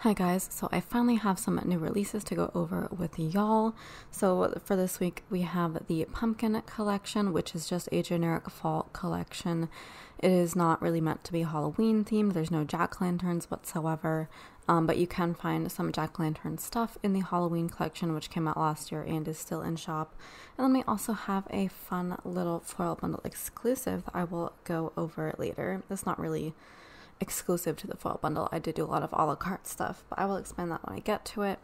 Hi guys, so I finally have some new releases to go over with y'all. So for this week we have the Pumpkin collection, which is just a generic fall collection. It is not really meant to be Halloween themed. There's no jack-o'-lanterns whatsoever, but you can find some jack-o'-lantern stuff in the Halloween collection, which came out last year and is still in shop. And then we also have a fun little foil bundle exclusive that I will go over later. It's not really exclusive to the foil bundle. I did do a lot of a la carte stuff, but I will explain that when I get to it.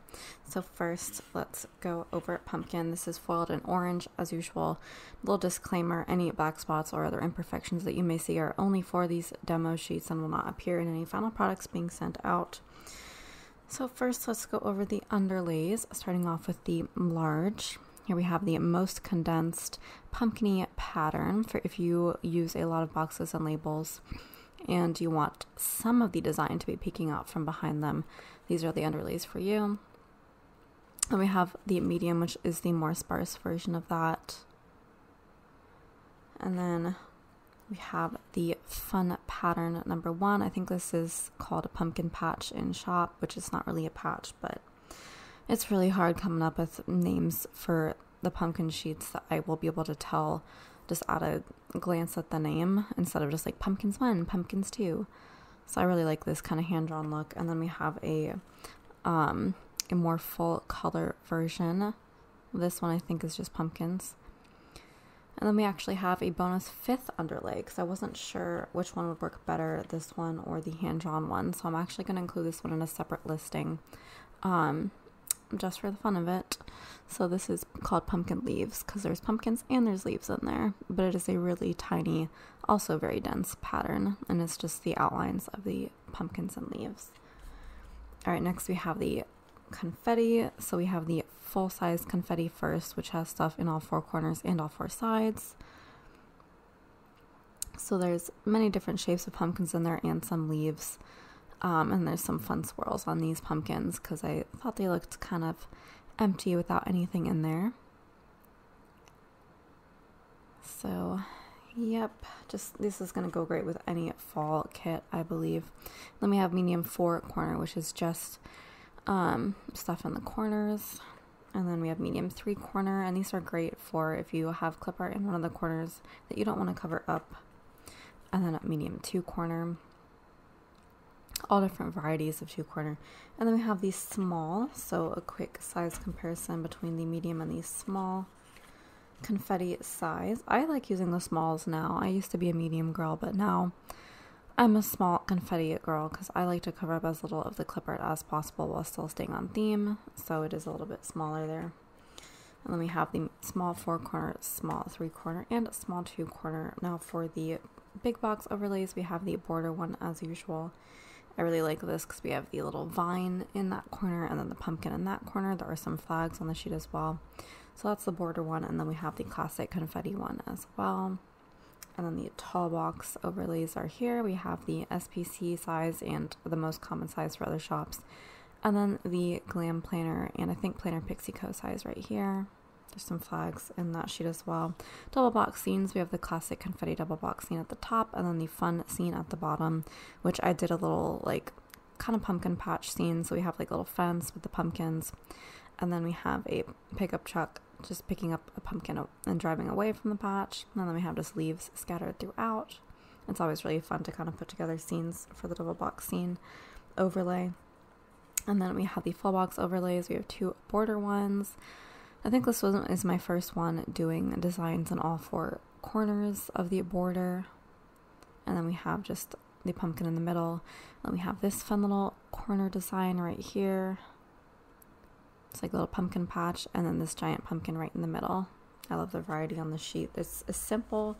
So first, let's go over Pumpkin. This is foiled in orange, as usual. Little disclaimer, any black spots or other imperfections that you may see are only for these demo sheets and will not appear in any final products being sent out. So first, let's go over the underlays, starting off with the large. Here we have the most condensed pumpkin-y pattern for if you use a lot of boxes and labels and you want some of the design to be peeking out from behind them. These are the underlays for you. And we have the medium, which is the more sparse version of that. And then we have the fun pattern number 1. I think this is called a pumpkin patch in shop, which is not really a patch, but it's really hard coming up with names for the pumpkin sheets that I will be able to tell just at a glance at the name instead of just like pumpkins 1, pumpkins 2. So I really like this kind of hand-drawn look. And then we have a more full color version. This one I think is just pumpkins. And then we actually have a bonus 5th underlay because I wasn't sure which one would work better, this one or the hand-drawn one. So I'm actually going to include this one in a separate listing. Just for the fun of it. So this is called pumpkin leaves because there's pumpkins and there's leaves in there, but it is a really tiny, also very dense pattern, and it's just the outlines of the pumpkins and leaves. All right, next we have the confetti. So we have the full-size confetti first, which has stuff in all 4 corners and all 4 sides. So there's many different shapes of pumpkins in there and some leaves. And there's some fun swirls on these pumpkins because I thought they looked kind of empty without anything in there. So, yep, just this is going to go great with any fall kit, I believe. Then we have medium 4 corner, which is just stuff in the corners. And then we have medium 3 corner, and these are great for if you have clip art in one of the corners that you don't want to cover up. And then at medium 2 corner. All different varieties of 2 corner. And then we have these small, so a quick size comparison between the medium and the small confetti size. I like using the smalls now. I used to be a medium girl, but now I'm a small confetti girl because I like to cover up as little of the clip art as possible while still staying on theme, so it is a little bit smaller there. And then we have the small 4 corner, small 3 corner, and small 2 corner. Now for the big box overlays, we have the border one as usual. I really like this because we have the little vine in that corner and then the pumpkin in that corner. There are some flags on the sheet as well. So that's the border one, and then we have the classic confetti one as well. And then the tall box overlays are here. We have the SPC size and the most common size for other shops. And then the glam planner and I think planner pixie co size right here. There's some flags in that sheet as well. Double box scenes, we have the classic confetti double box scene at the top and then the fun scene at the bottom, which I did a little like kind of pumpkin patch scene. So we have like a little fence with the pumpkins, and then we have a pickup truck just picking up a pumpkin and driving away from the patch, and then we have just leaves scattered throughout. It's always really fun to kind of put together scenes for the double box scene overlay. And then we have the full box overlays. We have 2 border ones. I think this is my first one doing designs in all 4 corners of the border. And then we have just the pumpkin in the middle. And we have this fun little corner design right here. It's like a little pumpkin patch. And then this giant pumpkin right in the middle. I love the variety on the sheet. It's simple,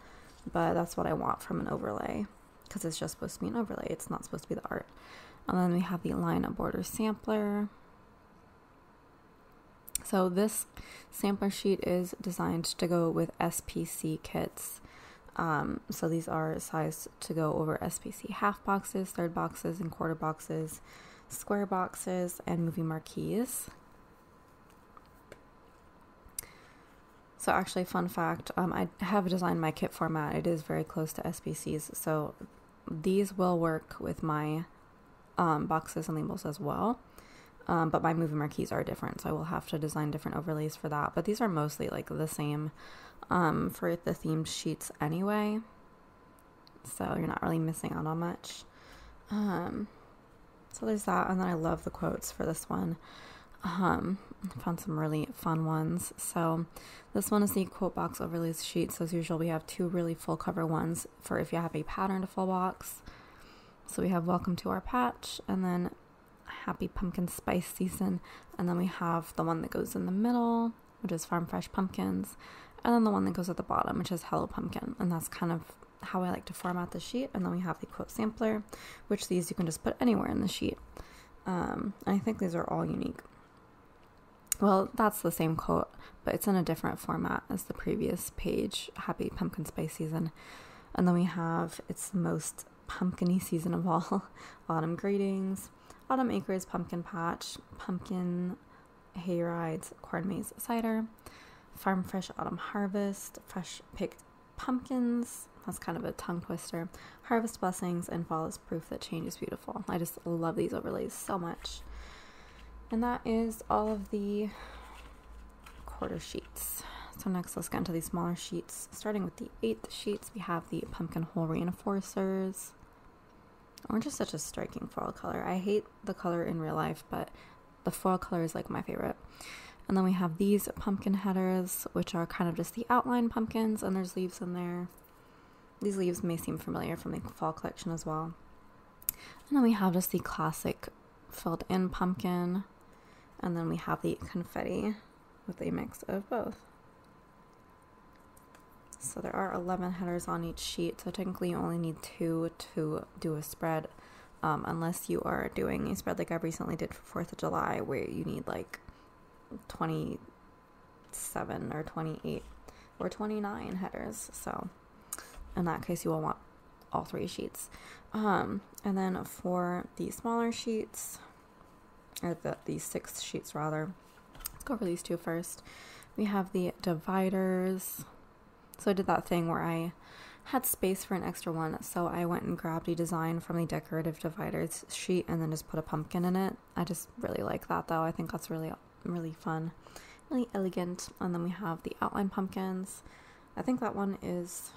but that's what I want from an overlay. Because it's just supposed to be an overlay. It's not supposed to be the art. And then we have the line up border sampler. So this sampler sheet is designed to go with SPC kits. So these are sized to go over SPC half boxes, third boxes, and quarter boxes, square boxes, and movie marquees. So actually, fun fact, I have designed my kit format. It is very close to SPCs, so these will work with my boxes and labels as well. but my movie marquees are different, so I will have to design different overlays for that. But these are mostly like the same for the themed sheets anyway, so you're not really missing out on much. So there's that, and then I love the quotes for this one. I found some really fun ones. So this one is the quote box overlays sheet. So as usual, we have 2 really full cover ones for if you have a patterned full box. So we have welcome to our patch, and then happy pumpkin spice season, and then we have the one that goes in the middle, which is farm fresh pumpkins, and then the one that goes at the bottom, which is hello pumpkin. And that's kind of how I like to format the sheet. And then we have the quote sampler, which these you can just put anywhere in the sheet. I think these are all unique. Well, that's the same quote, but it's in a different format as the previous page, happy pumpkin spice season. And then we have it's the most pumpkin-y season of all, autumn greetings, autumn acres, pumpkin patch, pumpkin hay rides, corn maze cider, farm fresh autumn harvest, fresh picked pumpkins, that's kind of a tongue twister, harvest blessings, and fall is proof that change is beautiful. I just love these overlays so much. And that is all of the quarter sheets. So next let's get into these smaller sheets. Starting with the 8th sheets, we have the pumpkin hole reinforcers. Orange is such a striking foil color. I hate the color in real life, but the foil color is like my favorite. And then we have these pumpkin headers, which are kind of just the outline pumpkins, and there's leaves in there. These leaves may seem familiar from the fall collection as well. And then we have just the classic filled in pumpkin, and then we have the confetti with a mix of both. So there are 11 headers on each sheet, so technically you only need 2 to do a spread, unless you are doing a spread like I recently did for 4th of July, where you need like 27 or 28 or 29 headers. So in that case you will want all 3 sheets. And then for the smaller sheets, or these 6 sheets rather, let's go over these 2 first. We have the dividers. So I did that thing where I had space for an extra one, so I went and grabbed a design from the decorative dividers sheet and then just put a pumpkin in it. I just really like that though. I think that's really fun, really elegant. And then we have the outline pumpkins. I think that one is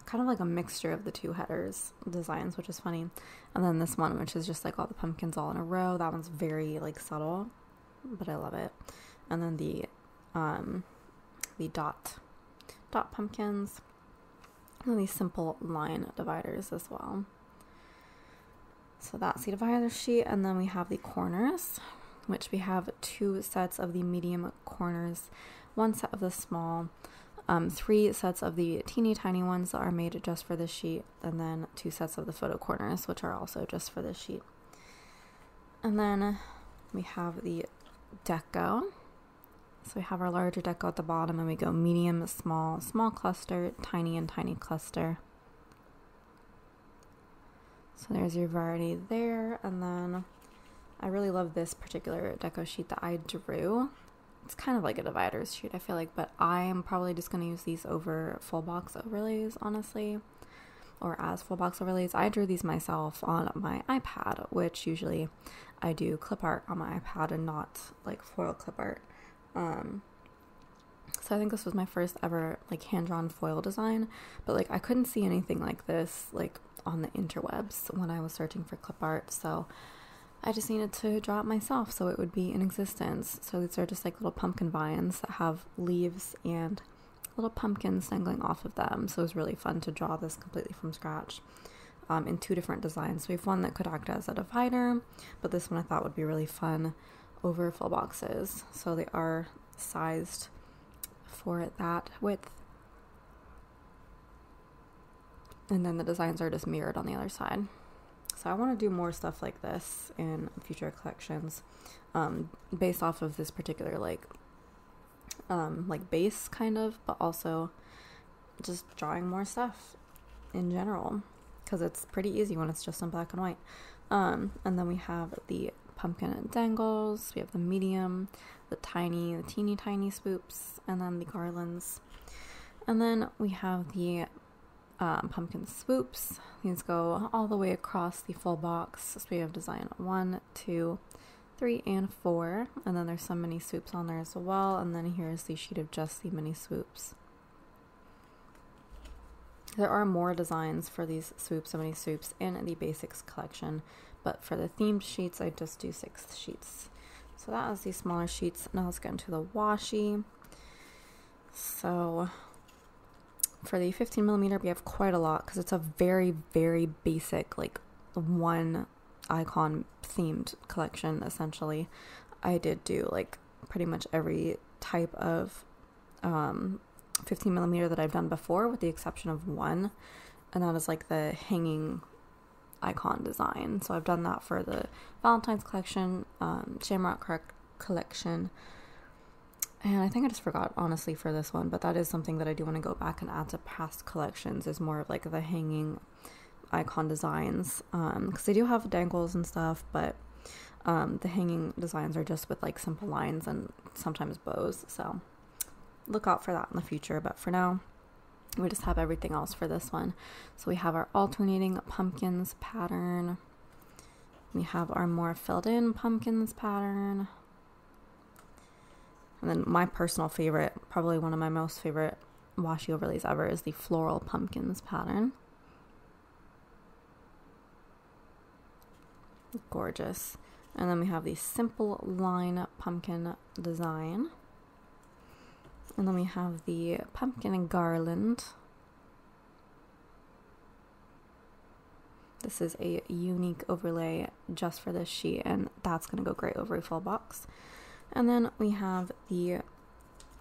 kind of like a mixture of the 2 headers designs, which is funny. And then this one, which is just like all the pumpkins all in a row, that one's very like subtle, but I love it. And then the dot pumpkins, and these simple line dividers as well. So that's the divider sheet. And then we have the corners, which we have 2 sets of the medium corners, 1 set of the small, 3 sets of the teeny tiny ones that are made just for this sheet, and then 2 sets of the photo corners, which are also just for this sheet. And then we have the deco. So we have our larger deco at the bottom, and we go medium, small, small cluster, tiny, and tiny cluster. So there's your variety there. And then I really love this particular deco sheet that I drew. It's kind of like a dividers sheet, I feel like, but I am probably just going to use these over full box overlays, honestly, or as full box overlays. I drew these myself on my iPad, which usually I do clip art on my iPad and not like foil clip art. So I think this was my first ever like hand-drawn foil design, but like I couldn't see anything like this like on the interwebs when I was searching for clip art, so I just needed to draw it myself so it would be in existence. So these are just like little pumpkin vines that have leaves and little pumpkins dangling off of them. So it was really fun to draw this completely from scratch in 2 different designs. So we have one that could act as a divider, but this one I thought would be really fun over full boxes. So they are sized for that width. And then the designs are just mirrored on the other side. So I want to do more stuff like this in future collections, based off of this particular like base kind of, but also just drawing more stuff in general, because it's pretty easy when it's just in black and white. And then we have the pumpkin dangles, we have the medium, the teeny tiny swoops, and then the garlands. And then we have the pumpkin swoops. These go all the way across the full box. So we have design 1, 2, 3 and 4, and then there's some mini swoops on there as well, and then here's the sheet of just the mini swoops. There are more designs for these swoops and mini swoops in the basics collection, but for the themed sheets I just do 6 sheets. So that is the smaller sheets. Now let's get into the washi. So for the 15mm we have quite a lot because it's a very, very basic, like one icon themed collection essentially. I did do like pretty much every type of 15mm that I've done before with the exception of one, and that is like the hanging icon design. So I've done that for the Valentine's collection, Shamrock collection, and I think I just forgot honestly for this one, but that is something that I do want to go back and add to past collections, is more of like the hanging icon designs, because they do have dangles and stuff, but the hanging designs are just with like simple lines and sometimes bows, so look out for that in the future. But for now we just have everything else for this one. So we have our alternating pumpkins pattern, we have our more filled in pumpkins pattern, and then my personal favorite, probably one of my most favorite washi overlays ever, is the floral pumpkins pattern. Gorgeous. And then we have the simple line pumpkin design, and then we have the pumpkin garland. This is a unique overlay just for this sheet, and that's going to go great over a full box. And then we have the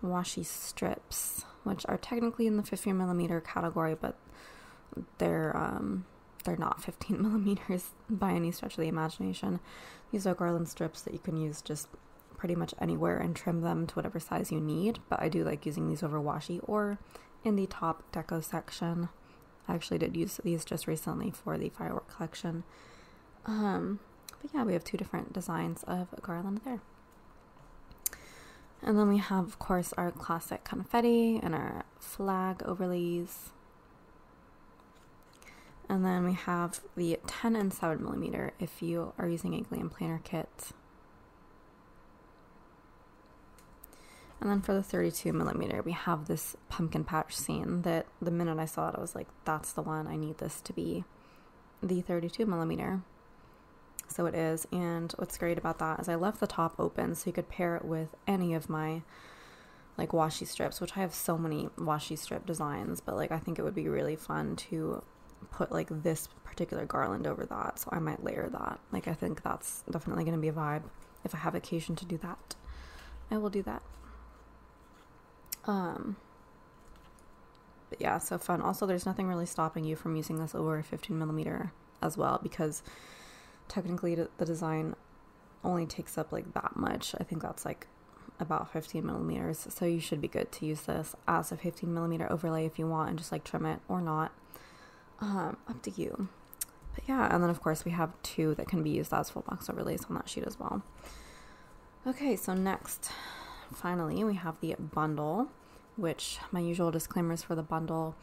washi strips, which are technically in the 15mm category, but they're not 15mm by any stretch of the imagination. These are garland strips that you can use just pretty much anywhere and trim them to whatever size you need, but I do like using these over washi or in the top deco section. I actually did use these just recently for the firework collection. But yeah, we have 2 different designs of garland there. And then we have, of course, our classic confetti and our flag overlays. And then we have the 10 and 7mm if you are using a glam planner kit. And then for the 32mm, we have this pumpkin patch scene that the minute I saw it, I was like, that's the one. I need this to be the 32mm. So it is. And what's great about that is I left the top open so you could pair it with any of my like washi strips, which I have so many washi strip designs, but like I think it would be really fun to put like this particular garland over that, so I might layer that. Like I think that's definitely going to be a vibe. If I have occasion to do that, I will do that. But yeah, so fun. Also, there's nothing really stopping you from using this over a 15mm as well, because technically the design only takes up like that much. I think that's like about 15mm, so you should be good to use this as a 15mm overlay if you want, and just like trim it or not. Up to you. But yeah, and then of course we have 2 that can be used as full box overlays on that sheet as well. Okay, so next, finally, we have the bundle, which my usual disclaimers for the bundle.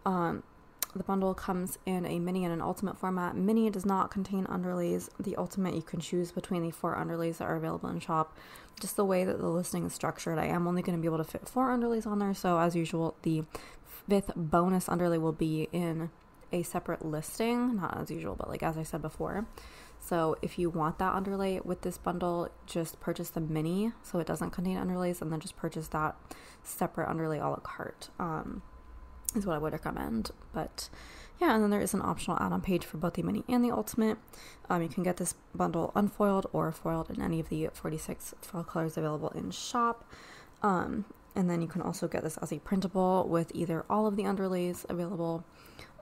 The bundle comes in a mini and an ultimate format. Mini does not contain underlays. The ultimate, you can choose between the 4 underlays that are available in shop. Just the way that the listing is structured, I am only going to be able to fit 4 underlays on there. So as usual, the 5th bonus underlay will be in a separate listing, not as usual, but like as I said before. So if you want that underlay with this bundle, just purchase the mini so it doesn't contain underlays, and then just purchase that separate underlay a la carte, is what I would recommend. But yeah, and then there is an optional add-on page for both the mini and the ultimate. You can get this bundle unfoiled or foiled in any of the 46 foil colors available in shop. And then you can also get this as a printable with either all of the underlays available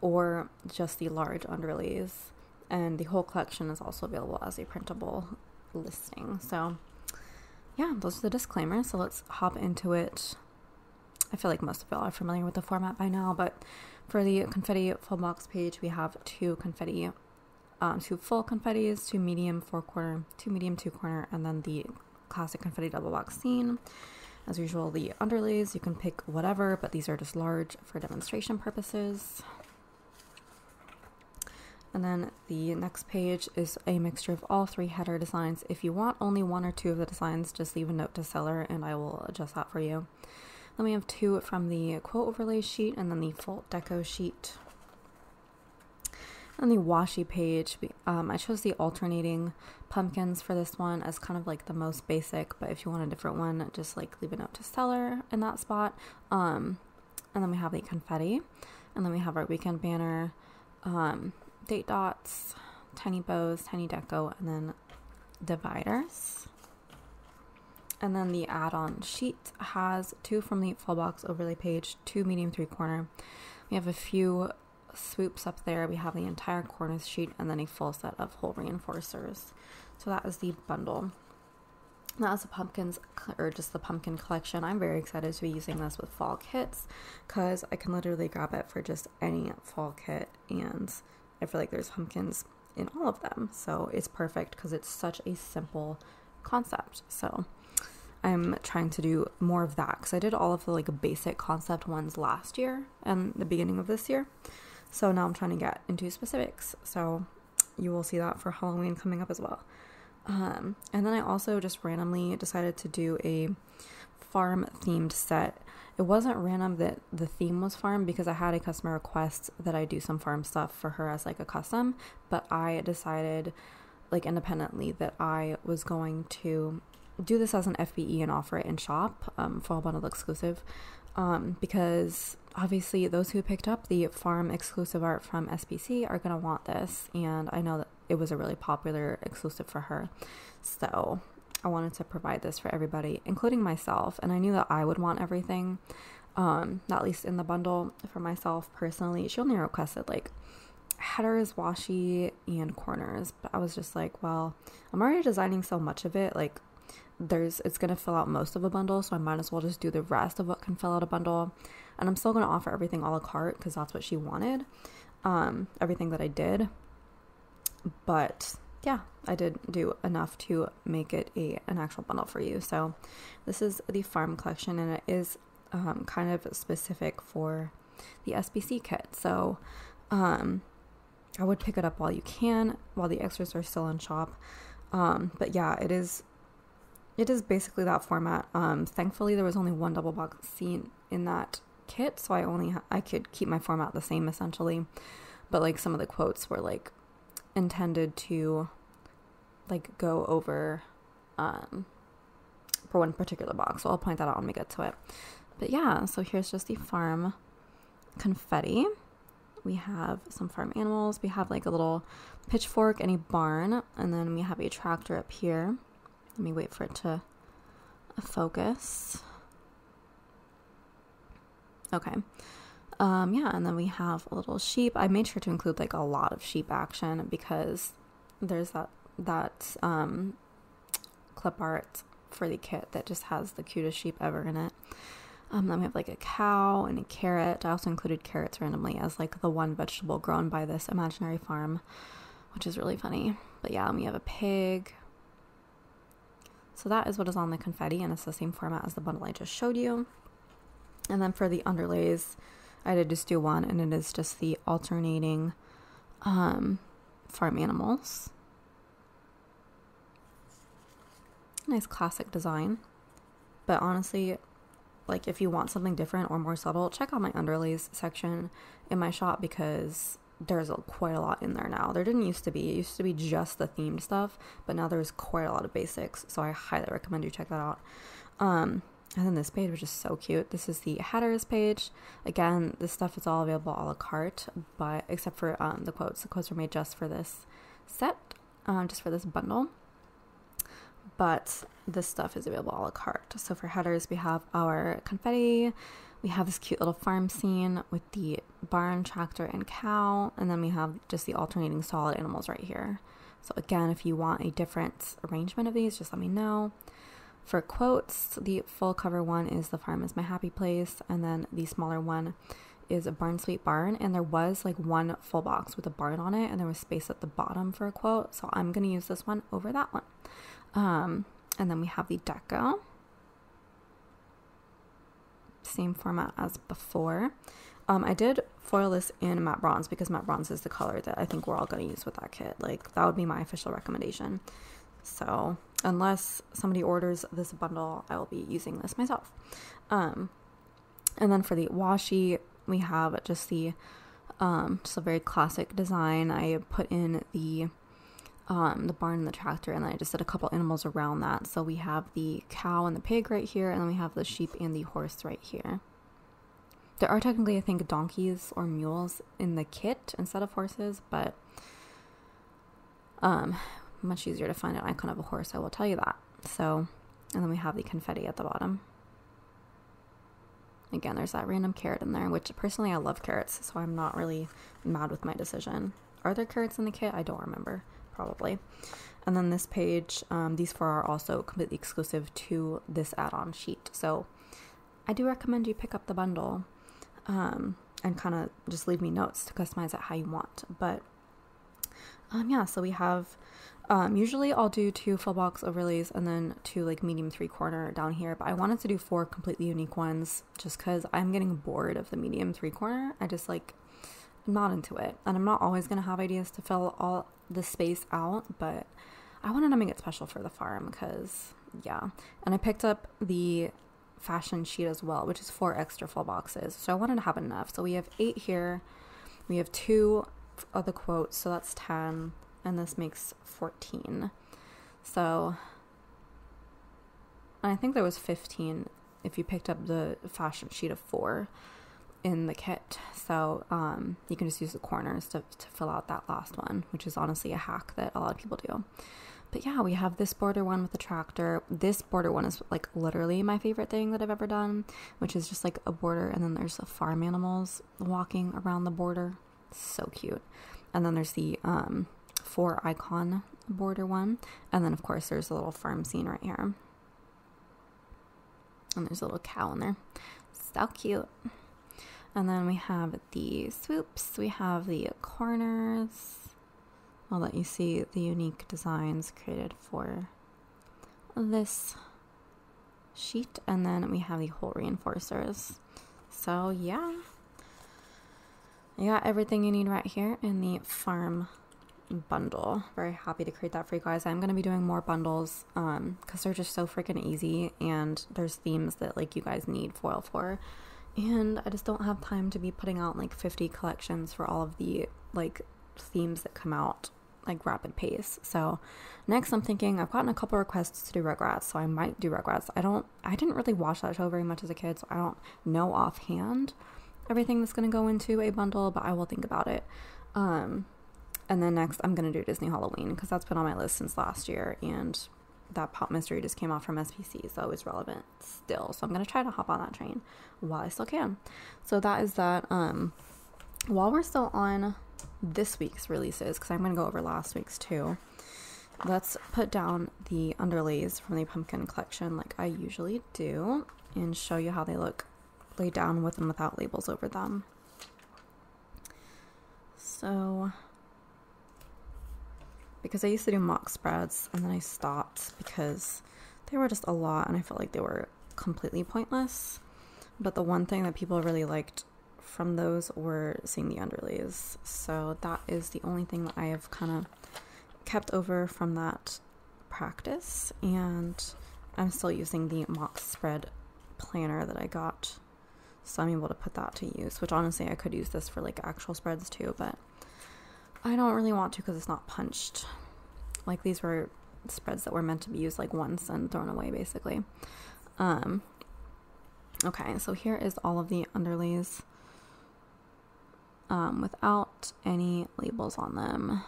or just the large underlays. And the whole collection is also available as a printable listing. So yeah, those are the disclaimers. So let's hop into it. I feel like most of y'all are familiar with the format by now, but for the confetti full box page, we have 2 confetti, 2 full confettis, 2 medium 4-corner, 2 medium 2-corner, and then the classic confetti double box scene. As usual, the underlays, you can pick whatever, but these are just large for demonstration purposes. And then the next page is a mixture of all 3 header designs. If you want only 1 or 2 of the designs, just leave a note to seller and I will adjust that for you. Then we have 2 from the quote overlay sheet and then the full deco sheet. On the washi page, I chose the alternating pumpkins for this one as kind of like the most basic, but if you want a different one, just like leave a note to seller in that spot. And then we have the confetti, and then we have our weekend banner, date dots, tiny bows, tiny deco, and then dividers. And then the add-on sheet has 2 from the full box overlay page, 2 medium 3/4. We have a few swoops up there. We have the entire corners sheet and then a full set of hole reinforcers. So that is the bundle. That is the pumpkins, or just the pumpkin collection. I'm very excited to be using this with fall kits because I can literally grab it for just any fall kit, and I feel like there's pumpkins in all of them. So it's perfect because it's such a simple concept. So I'm trying to do more of that because I did all of the like basic concept ones last year and the beginning of this year. So now I'm trying to get into specifics. So you will see that for Halloween coming up as well. And then I also just randomly decided to do a farm themed set. It wasn't random that the theme was farm because I had a customer request that I do some farm stuff for her as like a custom, but I decided like independently that I was going to do this as an FBE and offer it in shop, fall bundle exclusive, because obviously those who picked up the farm exclusive art from SPC are going to want this, and I know that it was a really popular exclusive for her, so I wanted to provide this for everybody, including myself, and I knew that I would want everything, at least in the bundle. For myself personally, she only requested like headers, washi, and corners, but I was just like, well, I'm already designing so much of it, like it's going to fill out most of a bundle, so I might as well just do the rest of what can fill out a bundle. And I'm still going to offer everything a la carte because that's what she wanted, everything that I did. But yeah, I did do enough to make it an actual bundle for you. So this is the farm collection, and it is kind of specific for the SBC kit. So I would pick it up while you can, while the extras are still in shop. But yeah, it is basically that format. Thankfully, there was only 1 double box scene in that kit, so I could keep my format the same essentially. But like some of the quotes were like intended to like go over for one particular box, so I'll point that out when we get to it. But yeah, so here's just the farm confetti. We have some farm animals. We have like a little pitchfork and a barn, and then we have a tractor up here. Let me wait for it to focus. Okay. Yeah, and then we have a little sheep. I made sure to include like a lot of sheep action because there's that clip art for the kit that just has the cutest sheep ever in it. Then we have like a cow and a carrot. I also included carrots randomly as like the one vegetable grown by this imaginary farm, which is really funny. But yeah, and we have a pig. So that is what is on the confetti, and it's the same format as the bundle I just showed you. And then for the underlays, I did just do one, and it is just the alternating farm animals. Nice classic design. But honestly, like if you want something different or more subtle, check out my underlays section in my shop because there's quite a lot in there now. There didn't used to be. It used to be just the themed stuff, but now there's quite a lot of basics, so I highly recommend you check that out. And then this page, which is so cute. This is the headers page. Again, this stuff is all available a la carte, but except for the quotes. The quotes were made just for this set, just for this bundle. But this stuff is available a la carte. So for headers, we have our confetti. We have this cute little farm scene with the barn, tractor, and cow. And then we have just the alternating solid animals right here. So again, if you want a different arrangement of these, just let me know. For quotes, the full cover one is "The farm is my happy place," and then the smaller one is "A barn sweet barn," and there was like one full box with a barn on it, and there was space at the bottom for a quote, so I'm going to use this one over that one. And then we have the deco. Same format as before. I did foil this in matte bronze because matte bronze is the color that I think we're all going to use with that kit. Like, that would be my official recommendation. So unless somebody orders this bundle, I will be using this myself. And then for the washi, we have just the just a very classic design. I put in the barn and the tractor, and then I just did a couple animals around that. So we have the cow and the pig right here, and then we have the sheep and the horse right here. There are technically, I think, donkeys or mules in the kit instead of horses, but much easier to find an icon of a horse, I will tell you that. So, and then we have the confetti at the bottom. Again, there's that random carrot in there, which personally I love carrots, so I'm not really mad with my decision. Are there carrots in the kit? I don't remember. Probably. And then this page, these four are also completely exclusive to this add-on sheet. So I do recommend you pick up the bundle and kind of just leave me notes to customize it how you want. But yeah, so we have usually I'll do 2 full box overlays and then 2 like medium 3/4 down here, but I wanted to do 4 completely unique ones just because I'm getting bored of the medium 3/4. I just like, I'm not into it, and I'm not always gonna have ideas to fill all the space out, but I wanted to make it special for the farm because yeah. And I picked up the fashion sheet as well, which is 4 extra full boxes, so I wanted to have enough. So we have 8 here, we have 2 of the quotes, so that's 10, and this makes 14. So, and I think there was 15 if you picked up the fashion sheet of 4 in the kit. So you can just use the corners to fill out that last one, which is honestly a hack that a lot of people do. But yeah, we have this border one with the tractor. This border one is like literally my favorite thing that I've ever done, which is just like a border, and then there's the farm animals walking around the border. So cute. And then there's the 4 icon border one, and then of course there's a little farm scene right here, and there's a little cow in there. So cute. And then we have the swoops, we have the corners. I'll let you see the unique designs created for this sheet, and then we have the hole reinforcers. So yeah, you got everything you need right here in the farm bundle. Very happy to create that for you guys. I'm going to be doing more bundles because they're just so freaking easy, and there's themes that like you guys need foil for, and I just don't have time to be putting out like 50 collections for all of the like themes that come out like rapid pace. So next I'm thinking, I've gotten a couple requests to do Rugrats, so I might do Rugrats. I didn't really watch that show very much as a kid, so I don't know offhand everything that's going to go into a bundle, but I will think about it. And then next I'm going to do Disney Halloween because that's been on my list since last year, and that Pop Mystery just came out from SPC, so it's relevant still. So I'm going to try to hop on that train while I still can. So that is that. While we're still on this week's releases, because I'm going to go over last week's too, let's put down the underlays from the pumpkin collection like I usually do and show you how they look laid down with and without labels over them. So because I used to do mock spreads and then I stopped because they were just a lot and I felt like they were completely pointless. But the one thing that people really liked from those were seeing the underlays. So that is the only thing that I have kind of kept over from that practice, and I'm still using the mock spread planner that I got, so I'm able to put that to use, which honestly I could use this for like actual spreads too, but I don't really want to because it's not punched. Like these were spreads that were meant to be used like once and thrown away basically. Okay, so here is all of the underlays without any labels on them.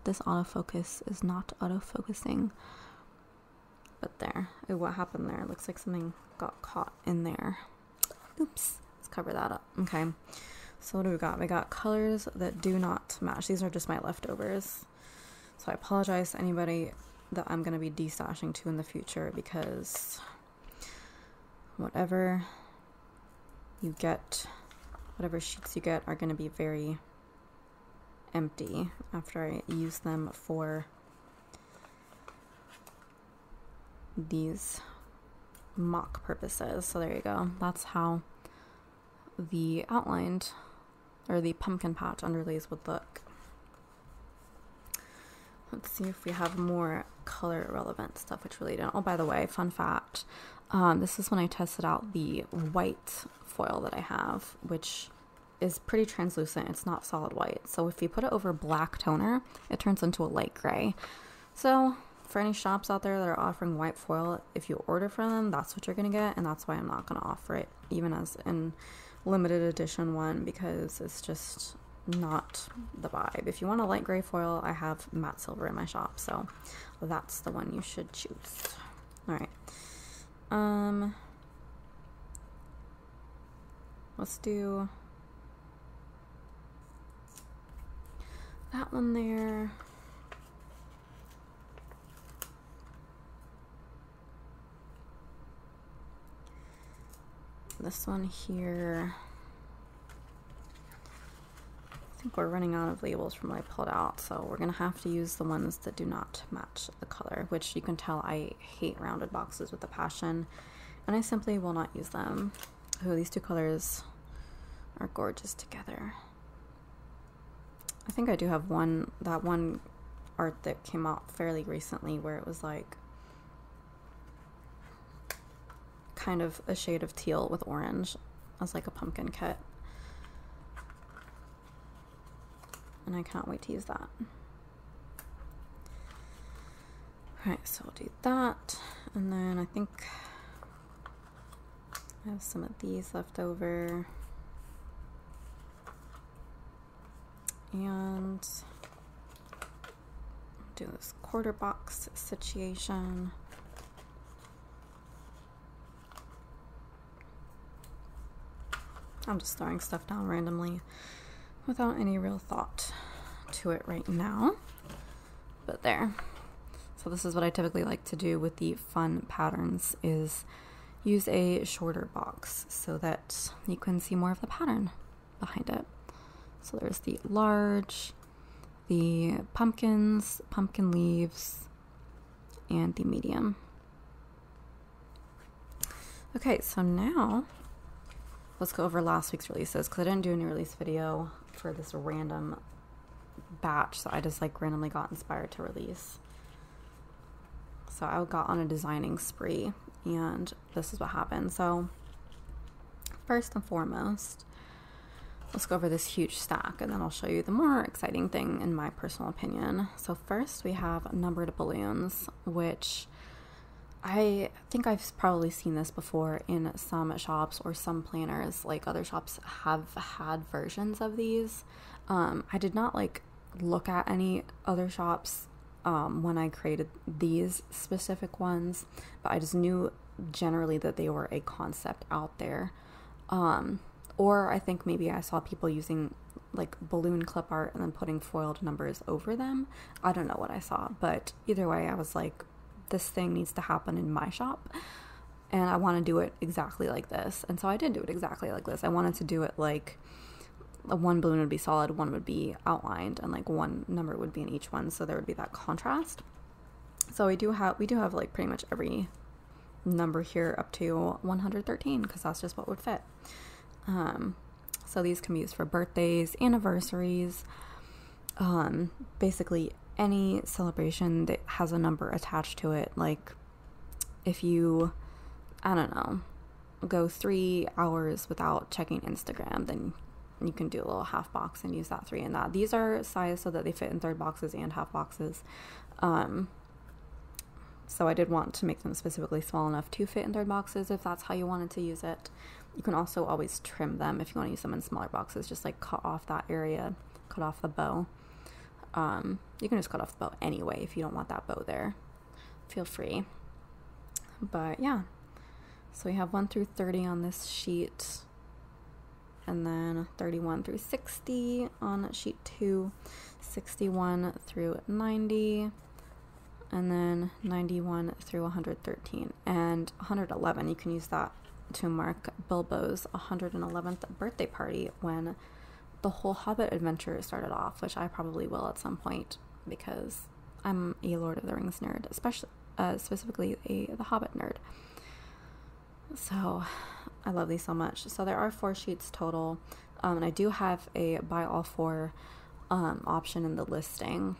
This autofocus is not autofocusing, but there. Ooh, what happened there? It looks like something got caught in there. Oops, let's cover that up. Okay, so what do we got? We got colors that do not match. These are just my leftovers, so I apologize to anybody that I'm going to be destashing to in the future, because whatever you get, whatever sheets you get are going to be very empty after I use them for these mock purposes. So there you go. That's how the outlined or the pumpkin patch underlays would look. Let's see if we have more color relevant stuff which really don't. Oh, by the way, fun fact, this is when I tested out the white foil that I have, which is pretty translucent. It's not solid white. So if you put it over black toner, it turns into a light gray. So for any shops out there that are offering white foil, if you order from them, that's what you're gonna get, and that's why I'm not gonna offer it even as in limited edition one, because it's just not the vibe. If you want a light gray foil, I have matte silver in my shop, so that's the one you should choose. All right, let's do that one there. This one here. I think we're running out of labels from what I pulled out, so we're gonna have to use the ones that do not match the color, which you can tell I hate rounded boxes with a passion, and I simply will not use them. Oh, these two colors are gorgeous together. I think I do have that one art that came out fairly recently where it was like kind of a shade of teal with orange as like a pumpkin kit. And I can't wait to use that. Alright, so we'll do that. And then I think I have some of these left over. And do this quarter box situation. I'm just throwing stuff down randomly without any real thought to it right now, but there. So this is what I typically like to do with the fun patterns, is use a shorter box so that you can see more of the pattern behind it. So there's the large, the pumpkins, pumpkin leaves, and the medium. Okay, so now let's go over last week's releases, because I didn't do any release video for this random batch, so I just like randomly got inspired to release. So I got on a designing spree, and this is what happened. So first and foremost, let's go over this huge stack, and then I'll show you the more exciting thing in my personal opinion. So first we have numbered balloons, which I think I've probably seen this before in some shops or some planners. Like other shops have had versions of these. I did not like look at any other shops when I created these specific ones, but I just knew generally that they were a concept out there. Or I think maybe I saw people using like balloon clip art and then putting foiled numbers over them. I don't know what I saw, but either way I was like, this thing needs to happen in my shop, and I want to do it exactly like this. And so I did do it exactly like this. I wanted to do it like one balloon would be solid, one would be outlined, and like one number would be in each one, so there would be that contrast. So we do have like pretty much every number here up to 113, because that's just what would fit. So these can be used for birthdays, anniversaries, basically any celebration that has a number attached to it. Like if you, I don't know, go 3 hours without checking Instagram, then you can do a little half box and use that 3 in that. These are sized so that they fit in third boxes and half boxes. So I did want to make them specifically small enough to fit in third boxes if that's how you wanted to use it. You can also always trim them if you want to use them in smaller boxes, just like cut off that area, cut off the bow. You can just cut off the bow anyway if you don't want that bow there. Feel free. But yeah, so we have 1 through 30 on this sheet, and then 31 through 60 on sheet 2, 61 through 90, and then 91 through 113, and 111. You can use that to mark Bilbo's 111th birthday party, when the whole Hobbit adventure started off, which I probably will at some point, because I'm a Lord of the Rings nerd, especially specifically the Hobbit nerd. So I love these so much. So there are 4 sheets total, and I do have a buy all 4 option in the listing,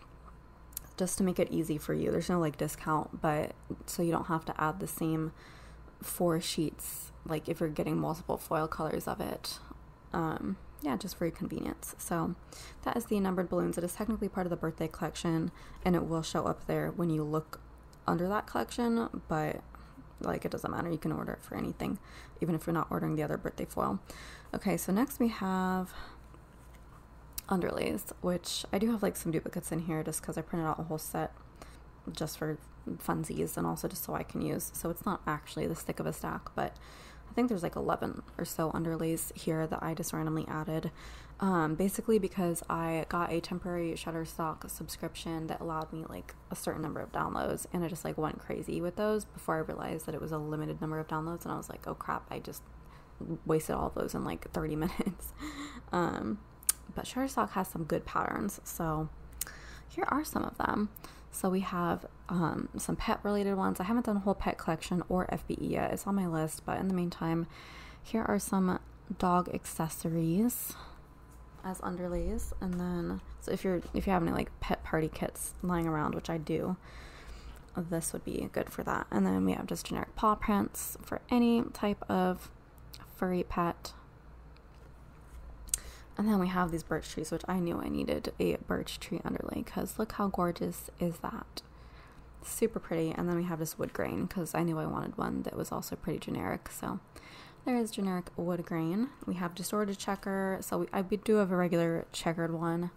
just to make it easy for you. There's no like discount, but so you don't have to add the same 4 sheets, like if you're getting multiple foil colors of it. Yeah, just for your convenience. So that is the numbered balloons. It is technically part of the birthday collection, and it will show up there when you look under that collection, but like it doesn't matter, you can order it for anything, even if you're not ordering the other birthday foil. Okay, so next we have underlays, which I do have like some duplicates in here just because I printed out a whole set just for funsies, and also just so I can use. So it's not actually this thick of a stack, but I think there's like 11 or so underlays here that I just randomly added, basically because I got a temporary Shutterstock subscription that allowed me like a certain number of downloads, and I just like went crazy with those before I realized that it was a limited number of downloads, and I was like, oh crap, I just wasted all of those in like 30 minutes. But Shutterstock has some good patterns, so here are some of them. So we have some pet related ones. I haven't done a whole pet collection or FBE yet. It's on my list, but in the meantime, here are some dog accessories as underlays. And then, so if you have any like pet party kits lying around, which I do, this would be good for that. And then we have just generic paw prints for any type of furry pet. And then we have these birch trees, which I knew I needed a birch tree underlay because look how gorgeous is that. Super pretty. And then we have this wood grain because I knew I wanted one that was also pretty generic. So there is generic wood grain. We have distorted checker. So I do have a regular checkered one.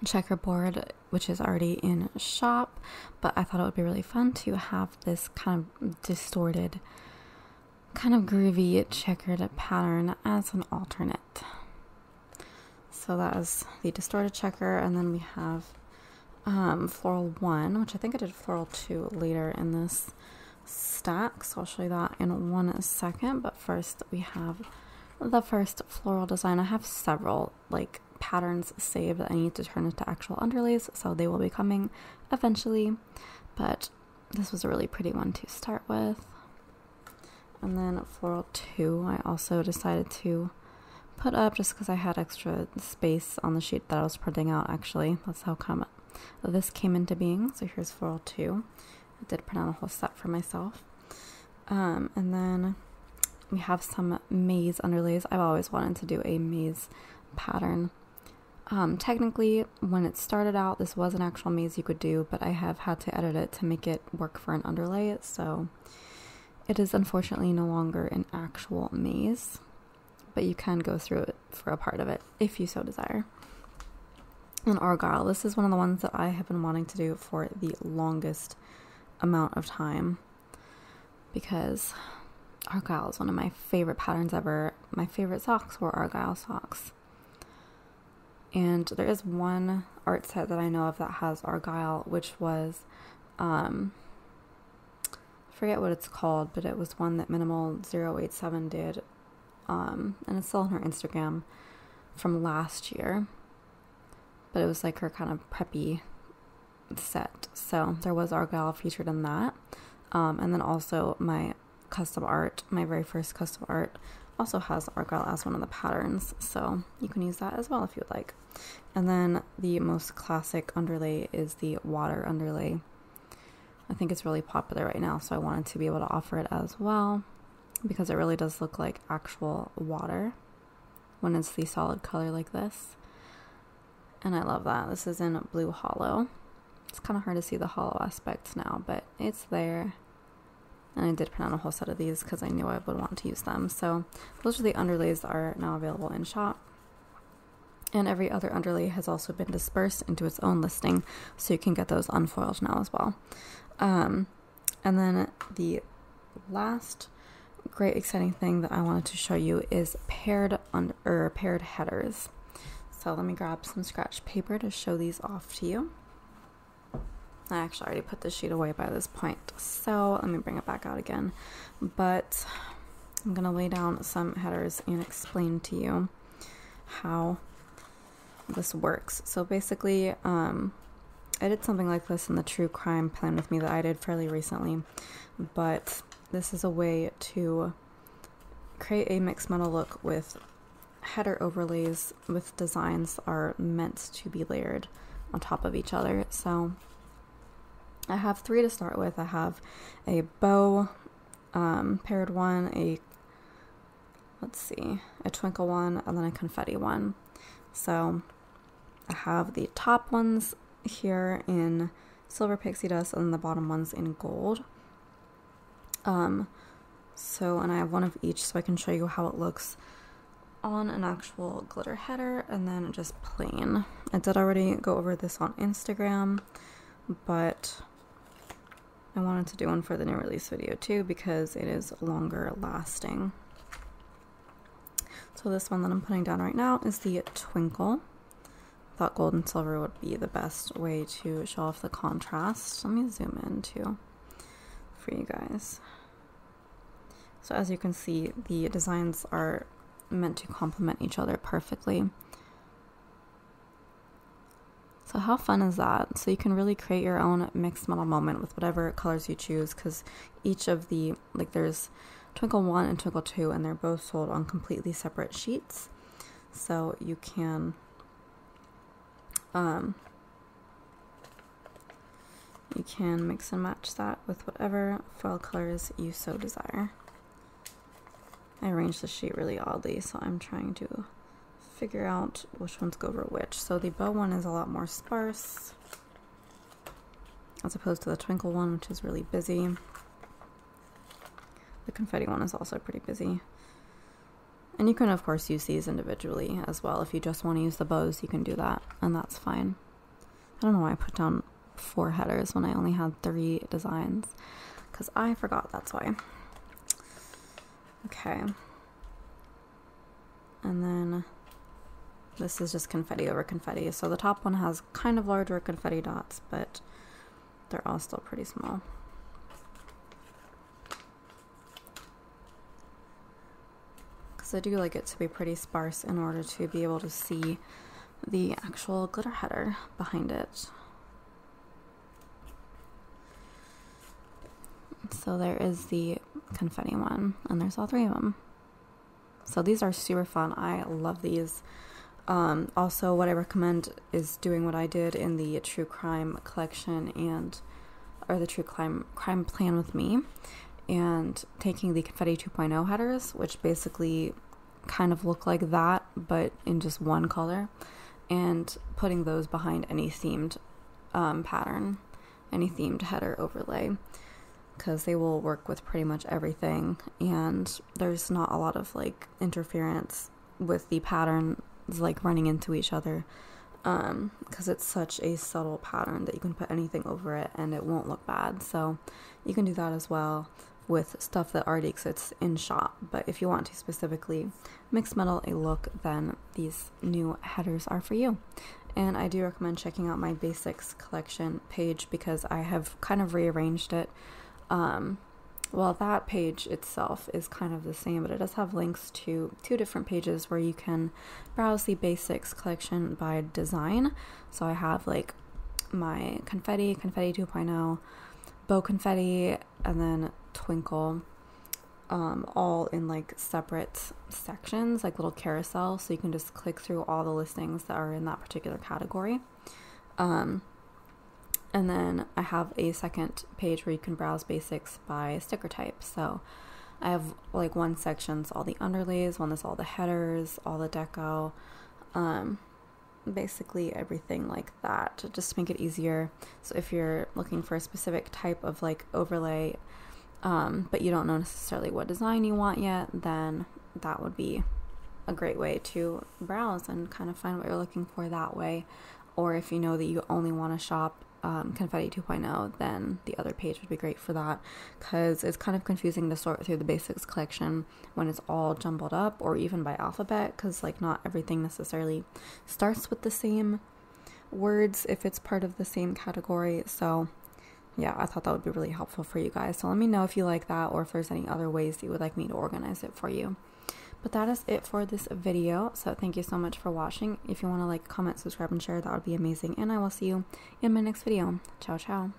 Checkerboard, which is already in shop, but I thought it would be really fun to have this kind of distorted, kind of groovy checkered pattern as an alternate. So that is the distorted checker, and then we have floral 1, which I think I did floral 2 later in this stack, so I'll show you that in 1 second. But first we have the first floral design. I have several like patterns saved that I need to turn into actual underlays, so they will be coming eventually, but this was a really pretty one to start with. And then floral 2 I also decided to put up just because I had extra space on the sheet that I was printing out. Actually, that's how come this came into being. So here's floral 2. I did print out a whole set for myself. And then we have some maze underlays. I've always wanted to do a maze pattern. Technically, when it started out, this was an actual maze you could do, but I have had to edit it to make it work for an underlay, so it is unfortunately no longer an actual maze. But you can go through it for a part of it if you so desire. And Argyle, this is one of the ones that I have been wanting to do for the longest amount of time because Argyle is one of my favorite patterns ever. My favorite socks were Argyle socks. And there is one art set that I know of that has Argyle, which was, I forget what it's called, but it was one that Minimal087 did. And it's still on her Instagram from last year, but it was like her kind of preppy set. So there was Argyle featured in that. And then also my custom art, my very first custom art, also has Argyle as one of the patterns. So you can use that as well if you would like. And then the most classic underlay is the water underlay. I think it's really popular right now, so I wanted to be able to offer it as well, because it really does look like actual water when it's the solid color like this. And I love that. This is in blue hollow. It's kind of hard to see the hollow aspects now, but it's there. And I did print out a whole set of these because I knew I would want to use them. So those are the underlays that are now available in shop. And every other underlay has also been dispersed into its own listing, so you can get those unfoiled now as well. And then the last great exciting thing that I wanted to show you is paired headers. So let me grab some scratch paper to show these off to you. I actually already put this sheet away by this point, so let me bring it back out again. But I'm gonna lay down some headers and explain to you how this works. So basically, I did something like this in the true crime plan with me that I did fairly recently, but this is a way to create a mixed metal look with header overlays with designs that are meant to be layered on top of each other. So I have 3 to start with. I have a bow paired one, a twinkle one, and then a confetti one. So I have the top ones here in silver pixie dust and the bottom ones in gold. And I have one of each so I can show you how it looks on an actual glitter header and then just plain. I did already go over this on Instagram, but I wanted to do one for the new release video too because it is longer lasting. So this one that I'm putting down right now is the Twinkle. I thought gold and silver would be the best way to show off the contrast. Let me zoom in too for you guys. So as you can see, the designs are meant to complement each other perfectly. So how fun is that? So you can really create your own mixed metal moment with whatever colors you choose, because each of the, like there's Twinkle 1 and Twinkle 2, and they're both sold on completely separate sheets. So you can mix and match that with whatever foil colors you so desire. I arranged the sheet really oddly, so I'm trying to figure out which ones go over which. So the bow one is a lot more sparse as opposed to the Twinkle one, which is really busy. The confetti one is also pretty busy. And you can of course use these individually as well. If you just want to use the bows, you can do that, and that's fine. I don't know why I put down 4 headers when I only had 3 designs, because I forgot, that's why. Okay. And then this is just confetti over confetti. So the top one has kind of larger confetti dots, but they're all still pretty small. Because I do like it to be pretty sparse in order to be able to see the actual glitter header behind it. So there is the confetti one, and there's all 3 of them. So these are super fun. I love these. Also, what I recommend is doing what I did in the True Crime collection or the True Crime plan with me, and taking the Confetti 2.0 headers, which basically kind of look like that, but in just one color, and putting those behind any themed pattern, any themed header overlay, because they will work with pretty much everything, and there's not a lot of like interference with the patterns like running into each other, because it's such a subtle pattern that you can put anything over it and it won't look bad. So you can do that as well with stuff that already exists in shop, but if you want to specifically mix metal a look, then these new headers are for you. And I do recommend checking out my basics collection page, because I have kind of rearranged it. Well, that page itself is kind of the same, but it does have links to 2 different pages where you can browse the basics collection by design. So I have like my confetti 2.0, bow confetti, and then Twinkle, all in like separate sections, like little carousels, so you can just click through all the listings that are in that particular category. And then I have a second page where you can browse basics by sticker type. So I have like one section's all the underlays, one is all the headers, all the deco, basically everything like that, to just make it easier. So if you're looking for a specific type of like overlay, but you don't know necessarily what design you want yet, then that would be a great way to browse and kind of find what you're looking for that way. Or if you know that you only want to shop Confetti 2.0, then the other page would be great for that, because it's kind of confusing to sort through the basics collection when it's all jumbled up, or even by alphabet, because like not everything necessarily starts with the same words if it's part of the same category. So yeah, I thought that would be really helpful for you guys. So let me know if you like that, or if there's any other ways that you would like me to organize it for you. But that is it for this video, so thank you so much for watching. If you want to like, comment, subscribe, and share, that would be amazing, and I will see you in my next video. Ciao, ciao.